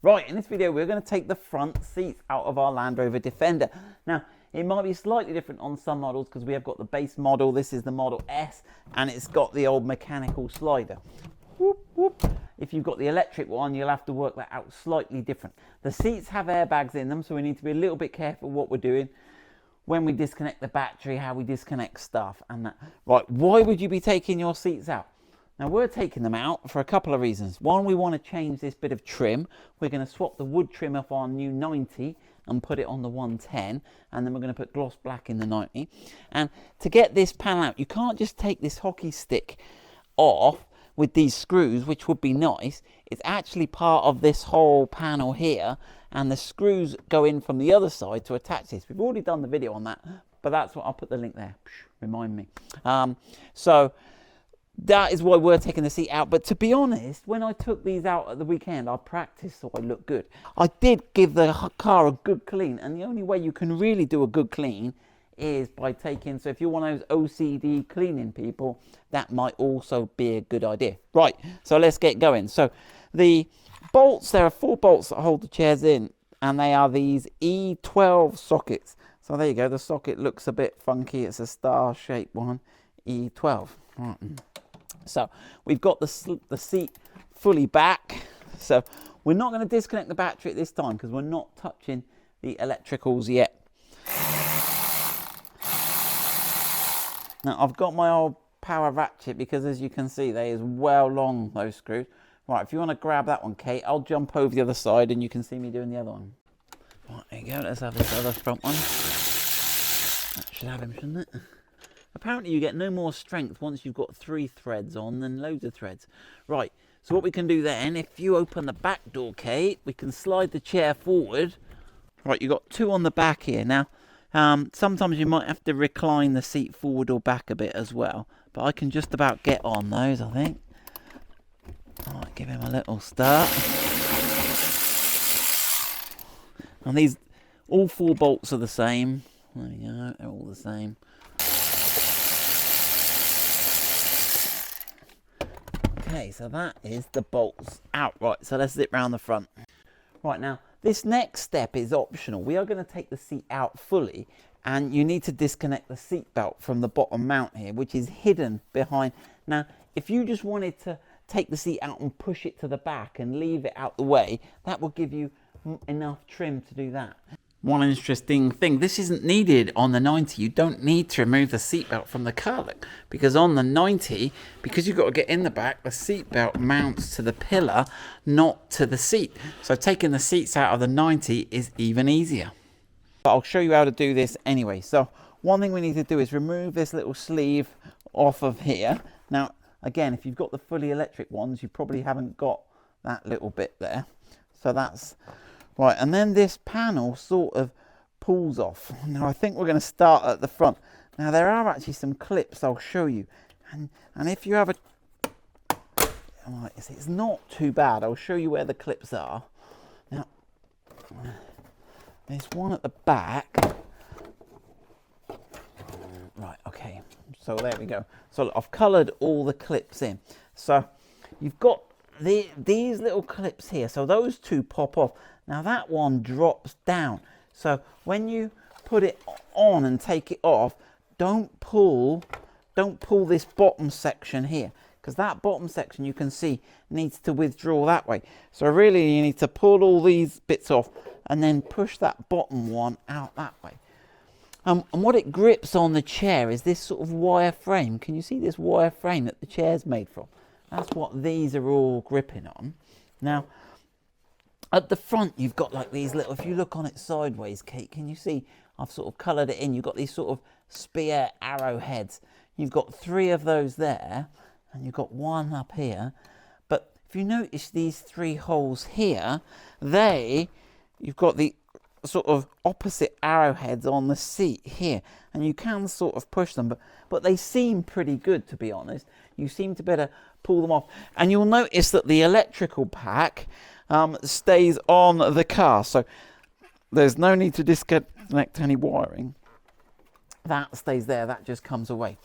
Right, in this video we're going to take the front seats out of our Land Rover Defender. Now, it might be slightly different on some models because we have got the base model, this is the Model S, and it's got the old mechanical slider. Whoop, whoop. If you've got the electric one, you'll have to work that out slightly different. The seats have airbags in them, so we need to be a little bit careful what we're doing when we disconnect the battery, how we disconnect stuff and that. Right, why would you be taking your seats out? Now, we're taking them out for a couple of reasons. One, we want to change this bit of trim. We're going to swap the wood trim off our new 90 and put it on the 110, and then we're going to put gloss black in the 90. And to get this panel out, you can't just take this hockey stick off with these screws, which would be nice. It's actually part of this whole panel here, and the screws go in from the other side to attach this. We've already done the video on that, but that's what I'll put the link there. Remind me. So that is why we're taking the seat out. But to be honest, when I took these out at the weekend, I practiced so I looked good. I did give the car a good clean, and the only way you can really do a good clean is by taking, so if you're one of those OCD cleaning people, that might also be a good idea. Right, so let's get going. So the bolts, there are 4 bolts that hold the chairs in, and they are these E12 sockets. So there you go, the socket looks a bit funky, it's a star-shaped one, E12. Right. So we've got the seat fully back, so we're not going to disconnect the battery at this time because we're not touching the electricals yet. Now, I've got my old power ratchet because, as you can see, they is well long, those screws. Right, if you want to grab that one, Kate, I'll jump over the other side and you can see me doing the other one. Right, there you go. Let's have this other front one. That should have him, shouldn't it? Apparently, you get no more strength once you've got 3 threads on than loads of threads. Right, so what we can do then, if you open the back door, Kate, we can slide the chair forward. Right, you've got 2 on the back here. Now, sometimes you might have to recline the seat forward or back a bit as well, but I can just about get on those, I think. I might give him a little start. And these, all 4 bolts are the same. There you go, they're all the same. Okay, so that is the bolts out. Right, so let's zip round the front. Right, now, this next step is optional. We are going to take the seat out fully, and you need to disconnect the seat belt from the bottom mount here, which is hidden behind. Now, if you just wanted to take the seat out and push it to the back and leave it out the way, that will give you enough trim to do that. One interesting thing, this isn't needed on the 90. You don't need to remove the seatbelt from the car, look, because on the 90, because you've got to get in the back, the seatbelt mounts to the pillar, not to the seat. So taking the seats out of the 90 is even easier. But I'll show you how to do this anyway. So one thing we need to do is remove this little sleeve off of here. Now, again, if you've got the fully electric ones, you probably haven't got that little bit there. So that's right, and then this panel sort of pulls off. Now, I think we're going to start at the front. Now, there are actually some clips I'll show you. And if you have a... Right, it's not too bad. I'll show you where the clips are. Now, there's one at the back. Right, okay. So there we go. So look, I've coloured all the clips in. So you've got these little clips here. So those 2 pop off. Now that one drops down. So when you put it on and take it off, don't pull this bottom section here, because that bottom section, you can see, needs to withdraw that way. So really you need to pull all these bits off and then push that bottom one out that way. And what it grips on the chair is this sort of wire frame. Can you see this wire frame that the chair's made from? That's what these are all gripping on. Now, at the front, you've got like these little, if you look on it sideways, Kate, can you see? I've sort of coloured it in. You've got these sort of spear arrow heads. You've got 3 of those there, and you've got 1 up here. But if you notice these 3 holes here, you've got the sort of opposite arrowheads on the seat here, and you can sort of push them, but they seem pretty good, to be honest. You seem to better pull them off, and you'll notice that the electrical pack stays on the car, so there's no need to disconnect any wiring. That stays there, that just comes away.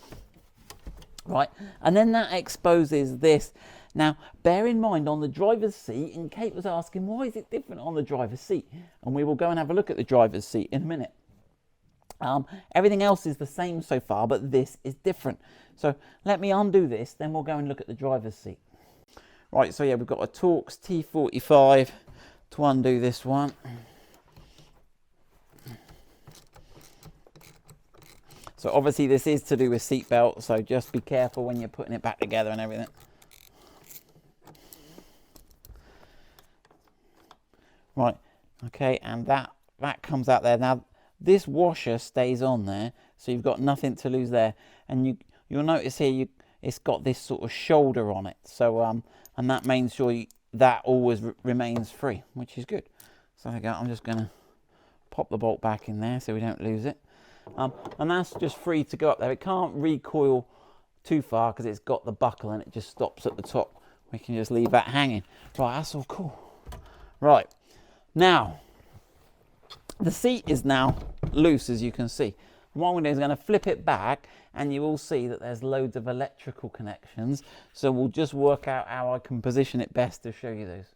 right? And then that exposes this. Now, bear in mind on the driver's seat, and Kate was asking, why is it different on the driver's seat? And we will go and have a look at the driver's seat in a minute. Everything else is the same so far, but this is different. So let me undo this, then we'll go and look at the driver's seat. Right, so yeah, we've got a Torx T45 to undo this one. So obviously this is to do with seat belt, so just be careful when you're putting it back together and everything. Right, okay, and that comes out there. Now, this washer stays on there, so you've got nothing to lose there. And you'll notice here, it's got this sort of shoulder on it. So, and that makes sure that always remains free, which is good. So there you go, I'm just gonna pop the bolt back in there so we don't lose it. And that's just free to go up there. It can't recoil too far because it's got the buckle and it just stops at the top. We can just leave that hanging. Right, that's all cool. Right, now, the seat is now loose, as you can see. What I'm going to do is I'm going to flip it back, and you will see that there's loads of electrical connections. So we'll just work out how I can position it best to show you those.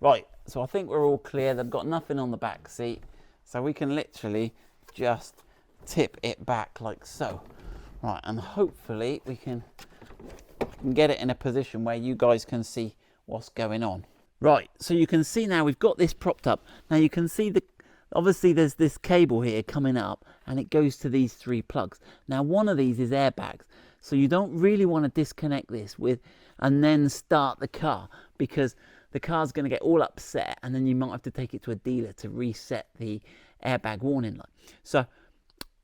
Right, so I think we're all clear. They've got nothing on the back seat. So we can literally just tip it back like so. Right, and hopefully we can get it in a position where you guys can see what's going on. Right, so you can see now we've got this propped up. Now you can see obviously there's this cable here coming up and it goes to these 3 plugs. Now one of these is airbags, so you don't really want to disconnect this and then start the car, because the car's going to get all upset and then you might have to take it to a dealer to reset the airbag warning light. So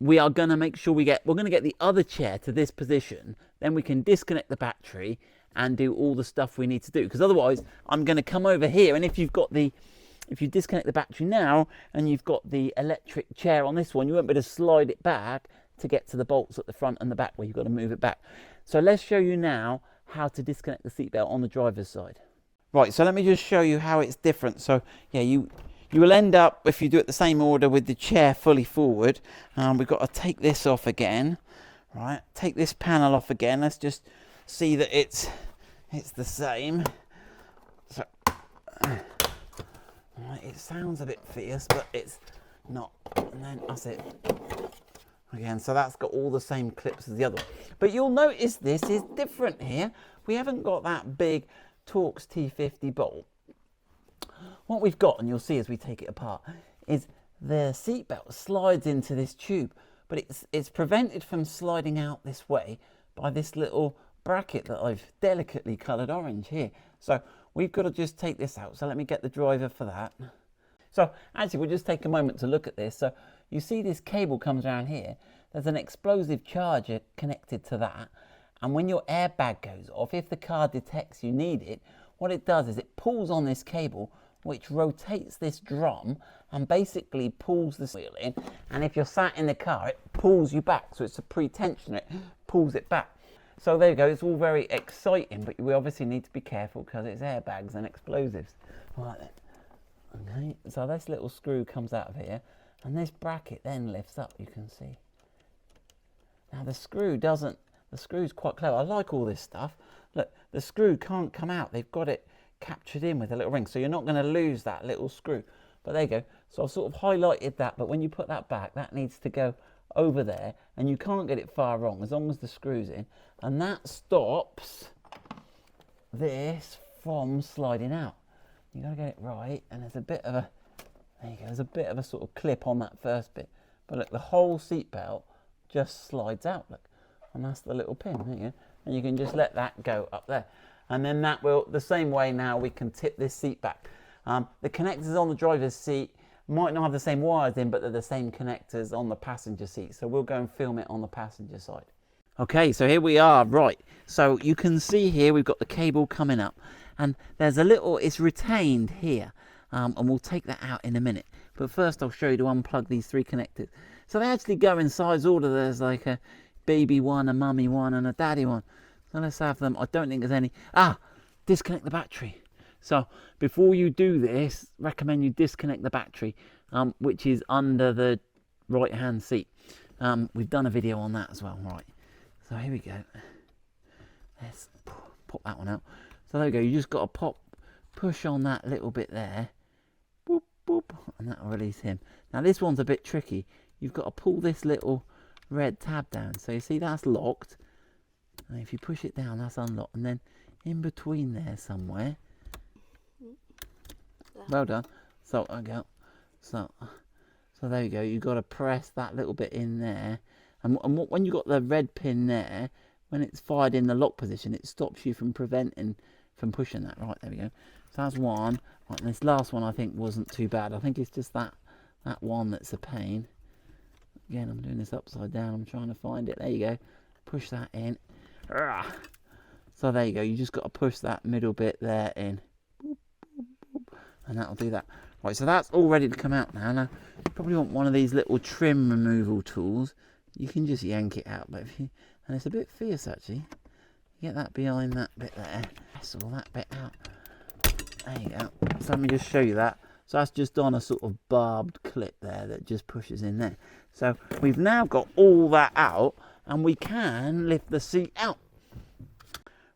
we are going to make sure we're going to get the other chair to this position, then we can disconnect the battery and do all the stuff we need to do, because otherwise I'm going to come over here, and if you disconnect the battery now and you've got the electric chair on this one, you won't be able to slide it back to get to the bolts at the front and the back where you've got to move it back. So let's show you now how to disconnect the seatbelt on the driver's side. Right, so let me just show you how it's different. So yeah, you will end up, if you do it the same order, with the chair fully forward. We've got to take this off again. Right, take this panel off again. Let's just see that it's the same. So it sounds a bit fierce, but it's not. And then that's it again. So that's got all the same clips as the other one. But you'll notice this is different here. We haven't got that big Torx T50 bolt. What we've got, and you'll see as we take it apart, is the seatbelt slides into this tube, but it's prevented from sliding out this way by this little bracket that I've delicately coloured orange here. So we've got to just take this out. So let me get the driver for that. So actually we'll just take a moment to look at this. So you see this cable comes around here. There's an explosive charger connected to that. And when your airbag goes off, if the car detects you need it, what it does is it pulls on this cable, which rotates this drum and basically pulls the wheel in. And if you're sat in the car, it pulls you back. So it's a pre-tensioner, it pulls it back. So there you go, it's all very exciting, but we obviously need to be careful because it's airbags and explosives. Right then. Okay, so this little screw comes out of here, and this bracket then lifts up, you can see. Now the screw's quite clever. I like all this stuff. Look, the screw can't come out. They've got it captured in with a little ring, so you're not going to lose that little screw. But there you go. So I've sort of highlighted that, but when you put that back, that needs to go over there, and you can't get it far wrong as long as the screw's in, and that stops this from sliding out. You got to get it right, and there's a bit of a, there you go, there's a bit of a sort of clip on that first bit, but look, the whole seat belt just slides out, look, and that's the little pin, there you go, and you can just let that go up there, and then that will, the same way now we can tip this seat back. The connectors on the driver's seat might not have the same wires in, but they're the same connectors on the passenger seat, so we'll go and film it on the passenger side. Okay, so here we are, right, so you can see here we've got the cable coming up, and there's a little, it's retained here, and we'll take that out in a minute, but first I'll show you to unplug these 3 connectors. So they actually go in size order. There's like a baby one, a mummy one, and a daddy one. So let's have them. I don't think there's any, disconnect the battery. So before you do this, recommend you disconnect the battery, which is under the right hand seat. We've done a video on that as well. Right, so here we go. let's pop that one out. So there we go, you just got to push on that little bit there, boop, boop, and that'll release him. Now this one's a bit tricky. You've got to pull this little red tab down. So you see that's locked, and if you push it down, that's unlocked, and then in between there somewhere. Well done. So I go. So there you go. You've got to press that little bit in there, and when you got the red pin there, when it's fired in the lock position, it stops you from from pushing that. Right, there we go. So that's one. Right, and this last one I think wasn't too bad. I think it's just that one that's a pain. Again, I'm doing this upside down. I'm trying to find it. There you go. Push that in. So there you go. You just got to push that middle bit there in, and that'll do that. Right, so that's all ready to come out now. Now, you probably want one of these little trim removal tools. You can just yank it out, but and it's a bit fierce actually. You get that behind that bit there. Press all that bit out. There you go. So let me just show you that. So that's just on a sort of barbed clip there that just pushes in there. So we've now got all that out, and we can lift the seat out.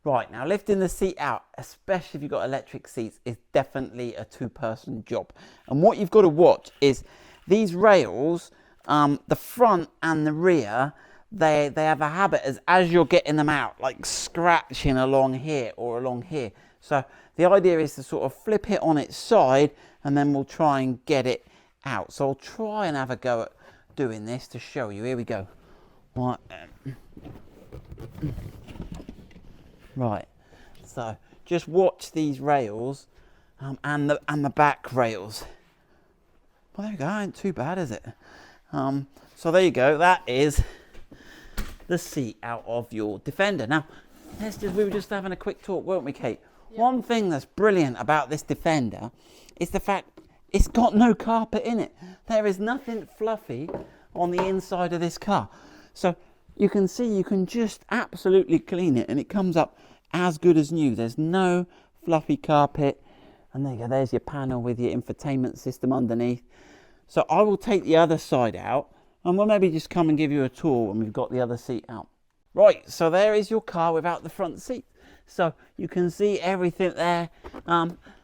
Right, now lifting the seat out, especially if you've got electric seats, is definitely a two-person job. And what you've got to watch is these rails, the front and the rear, they have a habit as you're getting them out, like scratching along here or along here. So the idea is to sort of flip it on its side, and then we'll try and get it out. So I'll try and have a go at doing this to show you. Here we go. Right. Right, so just watch these rails and the back rails. Well, there you go, ain't too bad, is it? So there you go, that is the seat out of your Defender. Now, we were just having a quick talk, weren't we, Kate? Yep. One thing that's brilliant about this Defender is the fact it's got no carpet in it. There is nothing fluffy on the inside of this car. So you can see you can just absolutely clean it, and it comes up as good as new. There's no fluffy carpet, and there you go, there's your panel with your infotainment system underneath. So I will take the other side out, and we'll maybe just come and give you a tour when we've got the other seat out. Right, so there is your car without the front seat. So you can see everything there.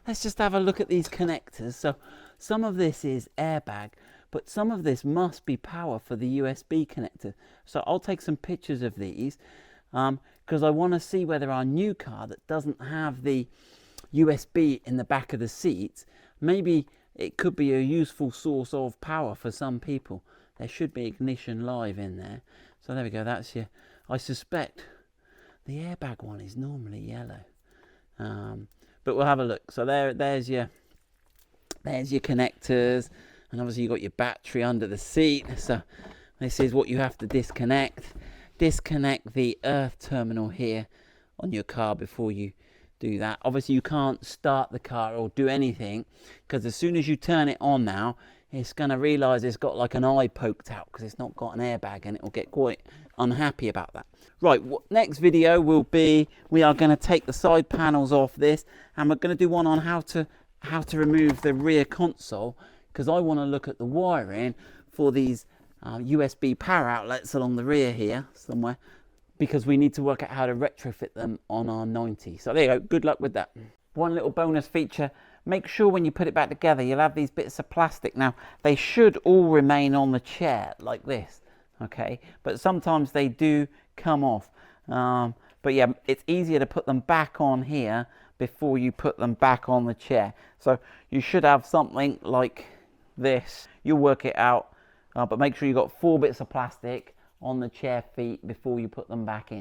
Let's just have a look at these connectors. So some of this is airbag, but some of this must be power for the USB connector. So I'll take some pictures of these because I want to see whether our new car that doesn't have the USB in the back of the seats, maybe it could be a useful source of power for some people. There should be ignition live in there. So there we go, that's your, I suspect the airbag one is normally yellow. But we'll have a look. So there's your connectors. And obviously you've got your battery under the seat. So this is what you have to disconnect. Disconnect the earth terminal here on your car before you do that. Obviously you can't start the car or do anything, because as soon as you turn it on now, it's going to realise it's got like an eye poked out because it's not got an airbag, and it will get quite unhappy about that. Right, next video will be, we are going to take the side panels off this, and we're going to do one on how to remove the rear console, because I want to look at the wiring for these USB power outlets along the rear here somewhere, because we need to work out how to retrofit them on our 90. So there you go, good luck with that. One little bonus feature, make sure when you put it back together you'll have these bits of plastic. Now they should all remain on the chair like this, okay, but sometimes they do come off. But yeah, it's easier to put them back on here before you put them back on the chair. So you should have something like this. You'll work it out, but make sure you've got 4 bits of plastic on the chair feet before you put them back in.